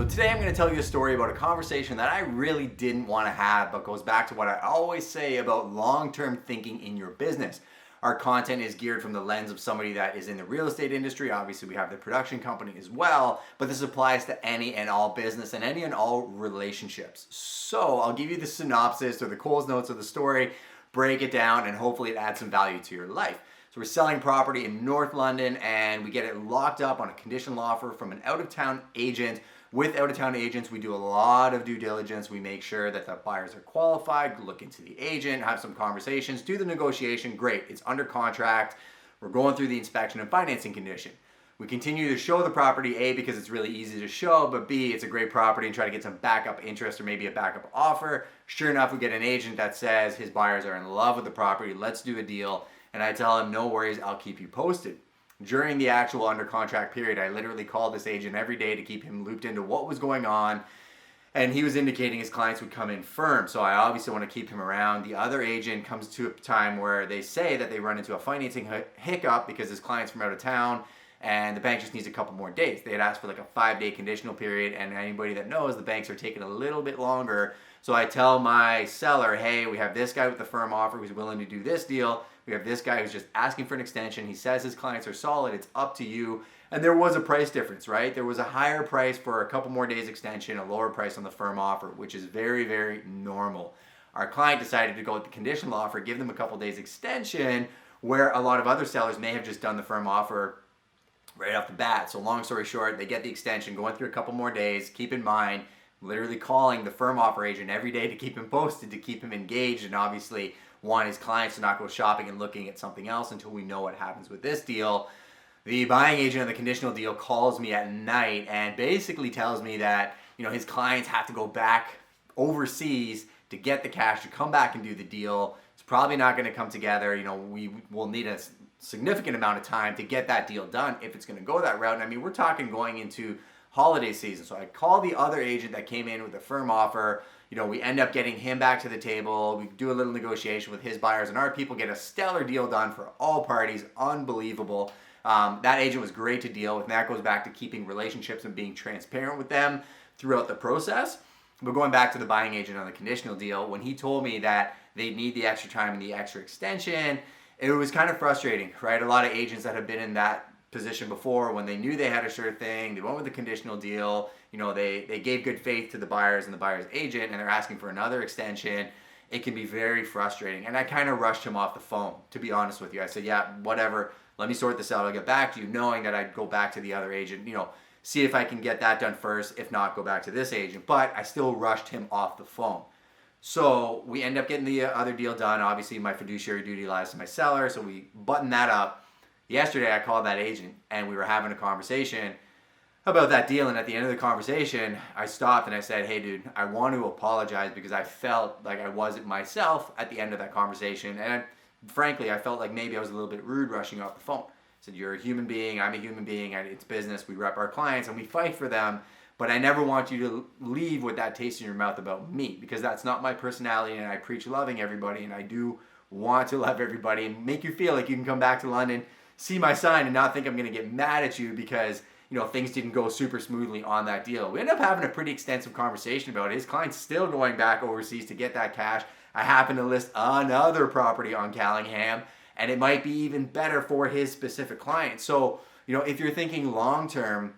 So today I'm going to tell you a story about a conversation that I really didn't want to have, but goes back to what I always say about long-term thinking in your business. Our content is geared from the lens of somebody that is in the real estate industry. Obviously, we have the production company as well, but this applies to any and all business and any and all relationships. So I'll give you the synopsis or the Coles Notes of the story, break it down, and hopefully it adds some value to your life. So we're selling property in North London and we get it locked up on a conditional offer from an out-of-town agent. With out-of-town agents, we do a lot of due diligence. We make sure that the buyers are qualified, look into the agent, have some conversations, do the negotiation. Great, it's under contract. We're going through the inspection and financing condition. We continue to show the property, A, because it's really easy to show, but B, it's a great property, and try to get some backup interest or maybe a backup offer. Sure enough, we get an agent that says his buyers are in love with the property, let's do a deal. And I tell him, no worries, I'll keep you posted. During the actual under contract period, I literally called this agent every day to keep him looped into what was going on. And he was indicating his clients would come in firm. So I obviously want to keep him around. The other agent comes to a time where they say that they run into a financing hiccup because his client's from out of town and the bank just needs a couple more days. They had asked for like a 5-day conditional period, and anybody that knows, the banks are taking a little bit longer. So I tell my seller, hey, we have this guy with the firm offer who's willing to do this deal. We have this guy who's just asking for an extension. He says his clients are solid. It's up to you. And there was a price difference, right? There was a higher price for a couple more days extension, a lower price on the firm offer, which is very, very normal. Our client decided to go with the conditional offer, give them a couple days extension, where a lot of other sellers may have just done the firm offer right off the bat. So long story short, they get the extension, going through a couple more days. Keep in mind, literally calling the firm offer agent every day to keep him posted, to keep him engaged, and obviously want his clients to not go shopping and looking at something else until we know what happens with this deal. The buying agent of the conditional deal calls me at night and basically tells me that, his clients have to go back overseas to get the cash to come back and do the deal. It's probably not going to come together. We will need a significant amount of time to get that deal done if it's going to go that route. And we're talking going into holiday season. So I call the other agent that came in with a firm offer. We end up getting him back to the table. We do a little negotiation with his buyers, and our people get a stellar deal done for all parties. Unbelievable. That agent was great to deal with, and that goes back to keeping relationships and being transparent with them throughout the process. But going back to the buying agent on the conditional deal, when he told me that they need the extra time and the extra extension, it was kind of frustrating, right? A lot of agents that have been in that position before, when they knew they had a sure thing, they went with the conditional deal, they gave good faith to the buyers and the buyer's agent, and they're asking for another extension. It can be very frustrating. And I kind of rushed him off the phone, to be honest with you. I said, yeah, whatever, let me sort this out, I'll get back to you, knowing that I'd go back to the other agent, see if I can get that done first. If not, go back to this agent. But I still rushed him off the phone. So we end up getting the other deal done. Obviously, my fiduciary duty lies to my seller, so we button that up. Yesterday, I called that agent and we were having a conversation about that deal. And at the end of the conversation, I stopped and I said, hey, dude, I want to apologize because I felt like I wasn't myself at the end of that conversation. And frankly, I felt like maybe I was a little bit rude rushing off the phone. I said, you're a human being, I'm a human being, it's business, we rep our clients and we fight for them. But I never want you to leave with that taste in your mouth about me, because that's not my personality, and I preach loving everybody, and I do want to love everybody and make you feel like you can come back to London, see my sign, and not think I'm going to get mad at you because things didn't go super smoothly on that deal. We ended up having a pretty extensive conversation about it. His client's still going back overseas to get that cash. I happen to list another property on Callingham, and it might be even better for his specific client. So, if you're thinking long term,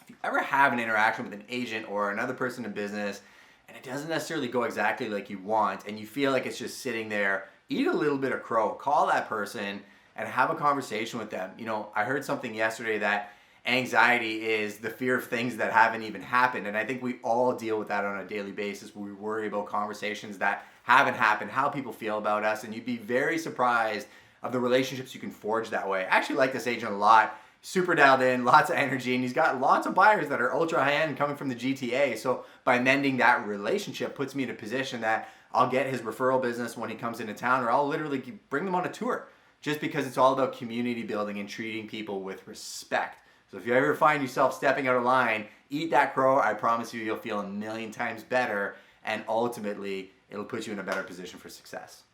if you ever have an interaction with an agent or another person in business, and it doesn't necessarily go exactly like you want, and you feel like it's just sitting there, eat a little bit of crow. Call that person and have a conversation with them. I heard something yesterday that anxiety is the fear of things that haven't even happened. And I think we all deal with that on a daily basis. We worry about conversations that haven't happened, how people feel about us. And you'd be very surprised of the relationships you can forge that way. I actually like this agent a lot. Super dialed in, lots of energy, and he's got lots of buyers that are ultra high end coming from the GTA. So by mending that relationship puts me in a position that I'll get his referral business when he comes into town, or I'll literally bring them on a tour, just because it's all about community building and treating people with respect. So if you ever find yourself stepping out of line, eat that crow. I promise you'll feel a million times better, and ultimately it'll put you in a better position for success.